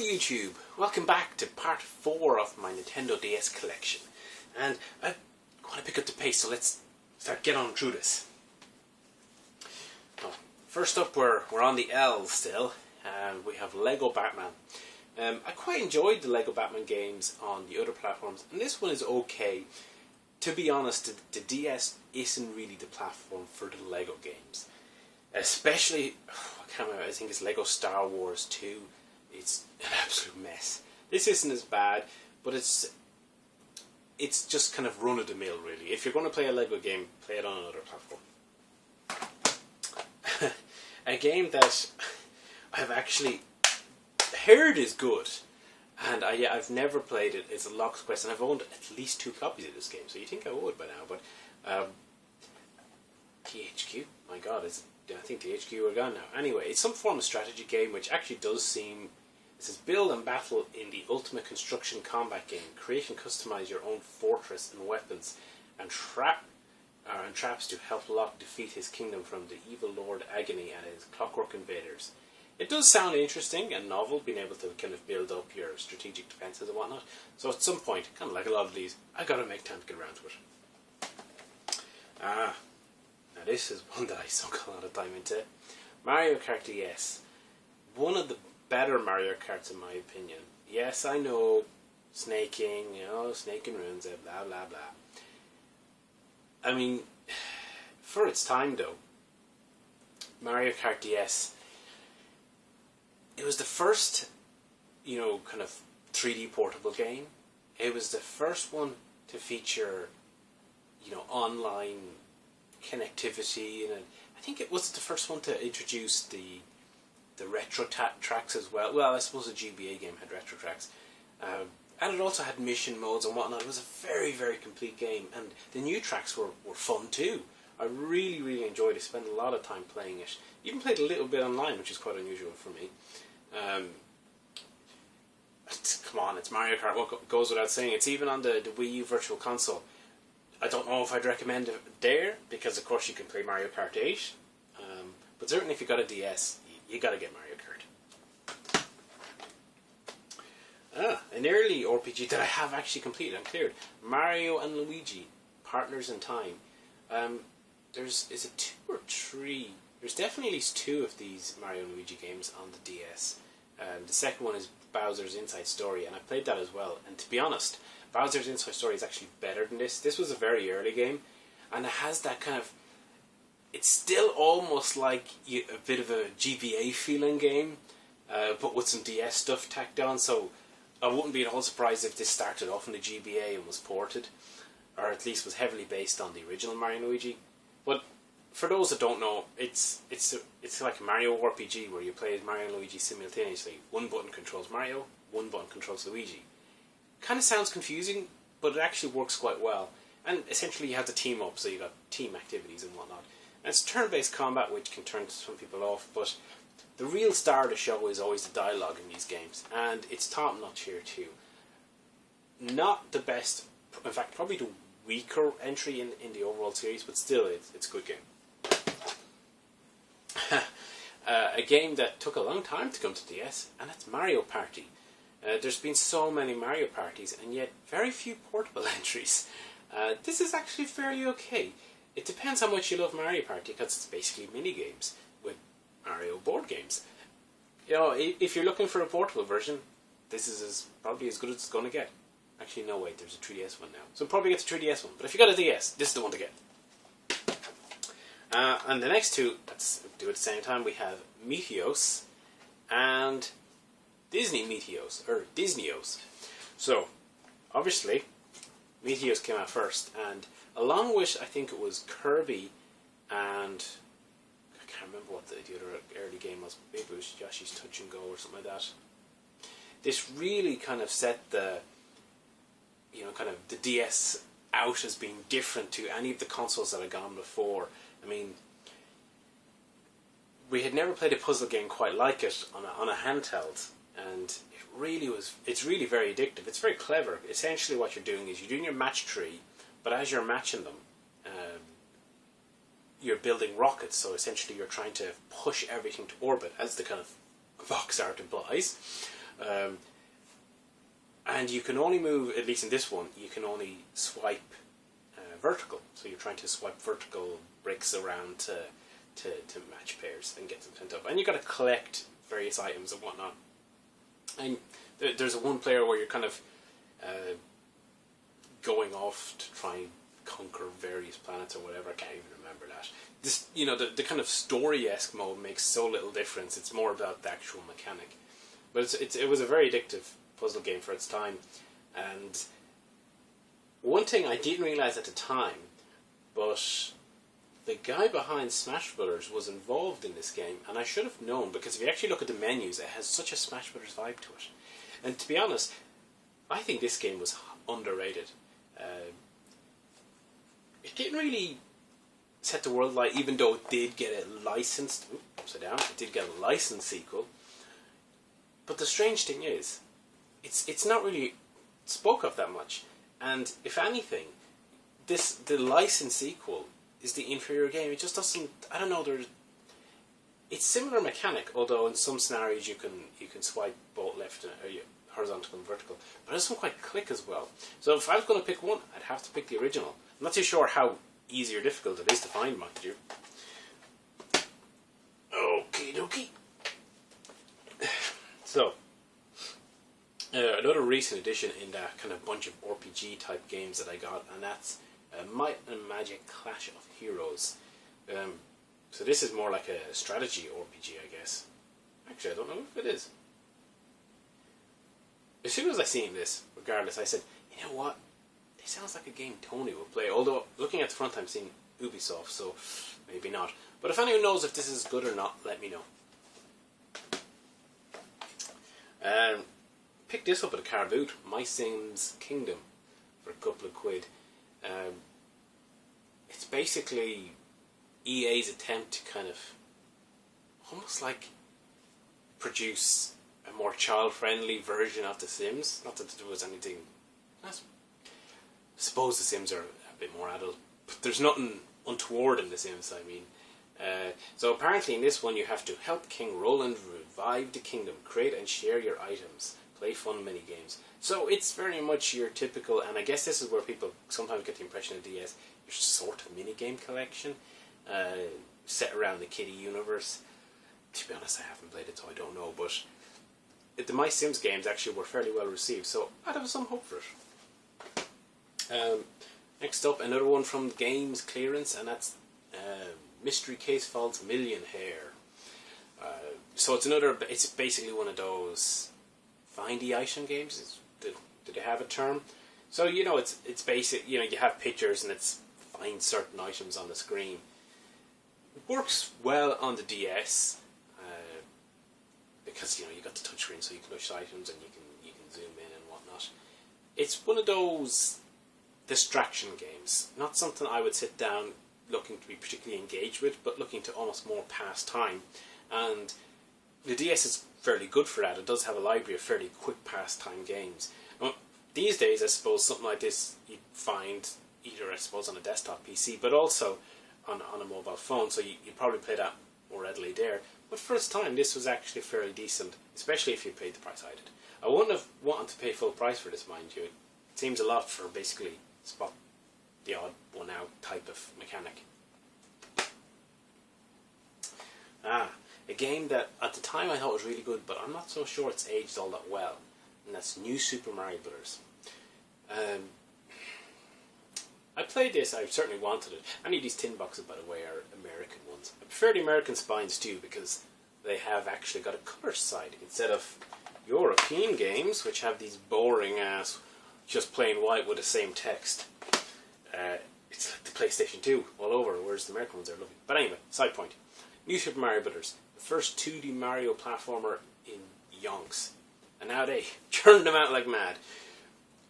YouTube, welcome back to part 4 of my Nintendo DS collection. And I want to pick up the pace, so let's start getting on through this. Oh, first up we're on the L still, and we have Lego Batman. I quite enjoyed the Lego Batman games on the other platforms, and this one is okay. To be honest, the DS isn't really the platform for the Lego games. Especially, I can't remember, I think it's Lego Star Wars 2. It's an absolute mess. This isn't as bad, but it's just kind of run-of-the-mill, really. If you're going to play a Lego game, play it on another platform. A game that I've actually heard is good, and I've never played it. It's a Lock's Quest, and I've owned at least 2 copies of this game, so you think I would by now, but THQ, my god, I think THQ are gone now. Anyway, it's some form of strategy game which actually does seem... It says build and battle in the ultimate construction combat game. Create and customize your own fortress and weapons, and traps to help Locke defeat his kingdom from the evil Lord Agony and his clockwork invaders. It does sound interesting and novel, being able to kind of build up your strategic defenses and whatnot. So at some point, kind of like a lot of these, I gotta make time to get around to it. Now this is one that I sunk a lot of time into. Mario Kart DS. One of the better Mario Karts in my opinion. Yes, I know, snaking, snaking ruins it, blah blah blah. I mean, for its time though, Mario Kart DS, it was the first, kind of 3D portable game. It was the first one to feature, online connectivity, and I think it was the first one to introduce the retro tracks as well. Well, I suppose the GBA game had retro tracks, and it also had mission modes and whatnot. It was a very, very complete game, and the new tracks were fun too. I really, really enjoyed it. Spent a lot of time playing it. Even played a little bit online, which is quite unusual for me. Come on, it's Mario Kart. What goes without saying? It's even on the Wii U Virtual Console. I don't know if I'd recommend it there, because of course you can play Mario Kart 8. But certainly if you got a DS, you gotta get Mario Kart. An early RPG that I have actually completed and cleared. Mario and Luigi, Partners in Time. Is it 2 or 3? There's definitely at least 2 of these Mario and Luigi games on the DS. The second one is Bowser's Inside Story, and I played that as well. And to be honest, Bowser's Inside Story is actually better than this. This was a very early game, and it has that kind of... It's still almost like a bit of a GBA feeling game, but with some DS stuff tacked on, so I wouldn't be at all surprised if this started off in the GBA and was ported, or at least was heavily based on the original Mario and Luigi. But for those that don't know, it's like a Mario RPG where you play as Mario and Luigi simultaneously. One button controls Mario, one button controls Luigi. Kind of sounds confusing, but it actually works quite well. And essentially you have to team up, so you got team activities and whatnot. And it's turn-based combat, which can turn some people off, but the real star of the show is always the dialogue in these games, and it's top-notch here too. Not the best, in fact probably the weaker entry in the overall series, but still it's a good game. A game that took a long time to come to DS, and that's Mario Party. There's been so many Mario Parties, and yet very few portable entries. This is actually fairly okay. It depends how much you love Mario Party, because it's basically mini-games with Mario board games. If you're looking for a portable version, this is probably as good as it's going to get. Actually, no, wait, there's a 3DS one now. So probably get the 3DS one, but if you got a DS, this is the one to get. And the next 2, let's do it at the same time, we have Meteos and Disney Meteos, or Disneyos. So, obviously, Meteos came out first, and along with, I think it was Kirby and... I can't remember what the other early game was. Maybe it was Yoshi's Touch and Go or something like that. This really kind of set the... kind of the DS out as being different to any of the consoles that had gone before. I mean, we had never played a puzzle game quite like it on a handheld, and it's really very addictive. It's very clever. Essentially what you're doing is you're doing your match tree, but as you're matching them, you're building rockets, so essentially you're trying to push everything to orbit, as the kind of box art implies. And you can only move, at least in this one, you can only swipe vertical. So you're trying to swipe vertical bricks around to match pairs and get them sent up. And you've got to collect various items and whatnot. And there's one player where you're kind of going off to try and conquer various planets or whatever. I can't even remember that. This, the kind of story-esque mode makes so little difference. It's more about the actual mechanic. But it was a very addictive puzzle game for its time. And one thing I didn't realise at the time, but the guy behind Smash Brothers was involved in this game, and I should have known, because if you actually look at the menus, it has such a Smash Brothers vibe to it. And to be honest, I think this game was underrated. It didn't really set the world light, even though it did get a licensed... upside down. It did get a licensed sequel. But the strange thing is, it's not really spoke of that much. And if anything, the licensed sequel is the inferior game. It just doesn't... I don't know, it's similar mechanic, although in some scenarios you can swipe both left or horizontal and vertical. But it doesn't quite click as well. So if I was going to pick one, I'd have to pick the original. I'm not too sure how easy or difficult it is to find, mind you. Okie dokie. So, another recent addition in that kind of bunch of RPG type games that I got, and that's Might and Magic Clash of Heroes. So this is more like a strategy RPG, I guess. Actually, I don't know if it is. As soon as I seen this, regardless, I said, you know what? This sounds like a game Tony would play. Although, looking at the front, I'm seeing Ubisoft, so maybe not. But if anyone knows if this is good or not, let me know. Picked this up at a car boot, My Sims Kingdom, for a couple of quid. It's basically EA's attempt to kind of almost like produce a more child-friendly version of The Sims. Not that there was anything... I suppose The Sims are a bit more adult, but there's nothing untoward in The Sims, I mean. So apparently in this one you have to help King Roland revive the kingdom, create and share your items, play fun mini-games. So it's very much your typical, and I guess this is where people sometimes get the impression of DS, your sort of mini-game collection, set around the kiddie universe. To be honest, I haven't played it, so I don't know, but the My Sims games actually were fairly well received, so I'd have some hope for it. Next up, another one from Games Clearance, and that's Mystery Case Falls Million Hair. So it's basically one of those find the item games. Do they have a term? So it's basic. You have pictures and it's find certain items on the screen. It works well on the DS because you got the touchscreen, so you can push items and you can zoom in and whatnot. It's one of those distraction games. Not something I would sit down looking to be particularly engaged with, but looking to almost more pass time. And the DS is fairly good for that. It does have a library of fairly quick pastime games. Now, these days, I suppose something like this you'd find either, I suppose, on a desktop PC, but also on a mobile phone. So you'd probably play that more readily there. But for its time, this was actually fairly decent, especially if you paid the price I did. I wouldn't have wanted to pay full price for this, mind you. It seems a lot for basically spot the odd one out type of mechanic. A game that at the time I thought was really good, but I'm not so sure it's aged all that well, and that's New Super Mario Brothers. I played this, I certainly wanted it. Any of these tin boxes, by the way, are American ones. I prefer the American spines too, because they have actually got a colour side, instead of European games, which have these boring ass, just plain white with the same text. It's like the PlayStation 2 all over, whereas the American ones are lovely. But anyway, side point. New Super Mario Brothers, the first 2D Mario platformer in yonks. And now they churn them out like mad.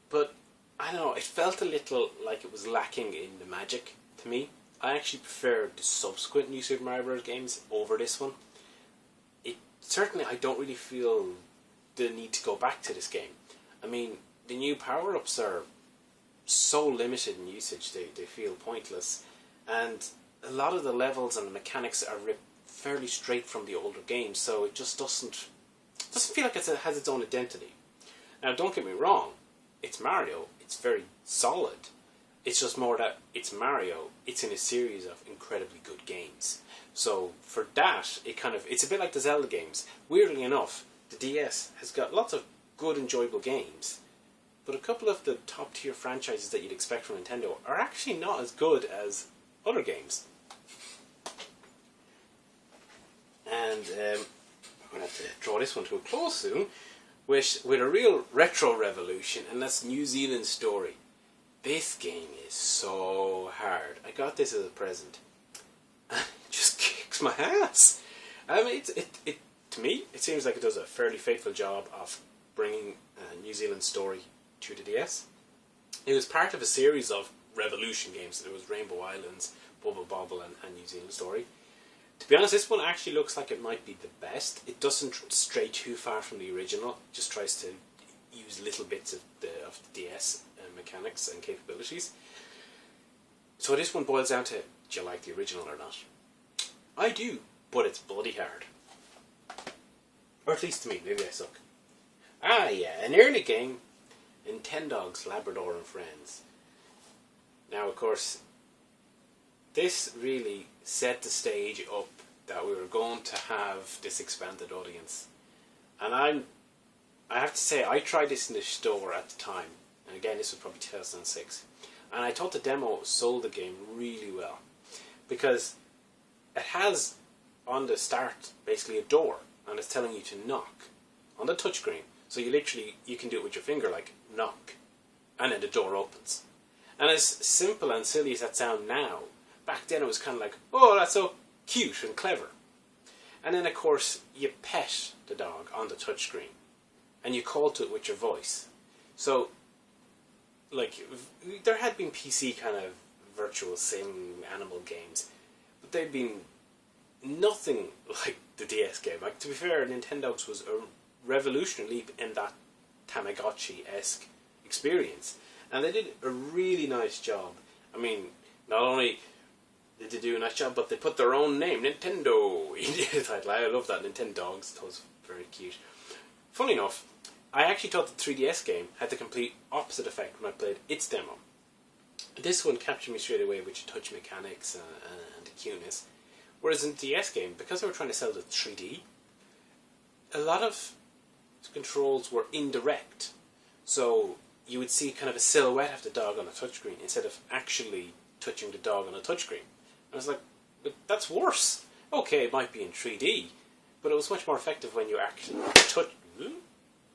But, I don't know, it felt a little like it was lacking in the magic to me. I actually prefer the subsequent New Super Mario Bros. Games over this one. Certainly, I don't really feel the need to go back to this game. I mean, the new power-ups are so limited in usage, they feel pointless. And a lot of the levels and the mechanics are ripped fairly straight from the older games, so it just doesn't It doesn't feel like it has its own identity. Now, don't get me wrong, it's Mario, it's very solid. It's just more that it's Mario, it's in a series of incredibly good games. So for that, it's a bit like the Zelda games. Weirdly enough, the DS has got lots of good, enjoyable games, but a couple of the top tier franchises that you'd expect from Nintendo are actually not as good as other games. And I'm going to have to draw this one to a close soon, with a real retro revolution, and that's New Zealand Story. This game is so hard. I got this as a present. It just kicks my ass. I mean, to me, it seems like it does a fairly faithful job of bringing New Zealand Story to the DS. It was part of a series of Revolution games. There was Rainbow Islands, Bubble Bobble, and New Zealand Story. To be honest, this one actually looks like it might be the best. It doesn't stray too far from the original. It just tries to use little bits of the DS mechanics and capabilities. So this one boils down to, do you like the original or not? I do, but it's bloody hard. Or at least to me, maybe I suck. Ah yeah, an early game, Handheld's Labrador and Friends. Now of course, this really set the stage up that we were going to have this expanded audience. And I have to say, I tried this in the store at the time, and again this was probably 2006, and I thought the demo sold the game really well, because it has on the start basically a door, and it's telling you to knock on the touchscreen. So you can do it with your finger, like knock, and then the door opens. And as simple and silly as that sounds now, back then it was kind of like, oh, that's so cute and clever. And then of course you pet the dog on the touchscreen, and you call to it with your voice. So, like, there had been PC kind of virtual sim animal games, but they'd been nothing like the DS game. Like, to be fair, Nintendo's was a revolutionary leap in that Tamagotchi-esque experience, and they did a really nice job. I mean, not only did they do a nice job, but they put their own name, Nintendo, into the title. I love that, Nintendogs. That was very cute. Funny enough, I actually thought the 3DS game had the complete opposite effect when I played its demo. This one captured me straight away with your touch mechanics and the cuteness. Whereas in the DS game, because they were trying to sell the 3D, a lot of controls were indirect. So you would see kind of a silhouette of the dog on a touchscreen instead of actually touching the dog on a touchscreen. I was like, but that's worse. Okay, it might be in 3D, but it was much more effective when you actually touched.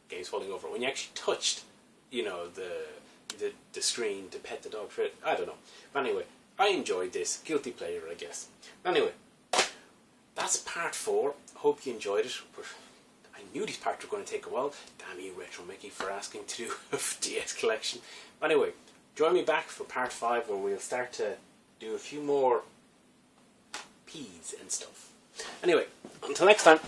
Game's falling over. When you actually touched, the screen to pet the dog for it. I don't know. But anyway, I enjoyed this. Guilty pleasure, I guess. Anyway, that's part 4. Hope you enjoyed it. I knew these parts were going to take a while. Damn you, Retro Mickey, for asking to do a DS collection. But anyway, join me back for part 5, where we'll start to do a few more P's and stuff. Anyway, until next time.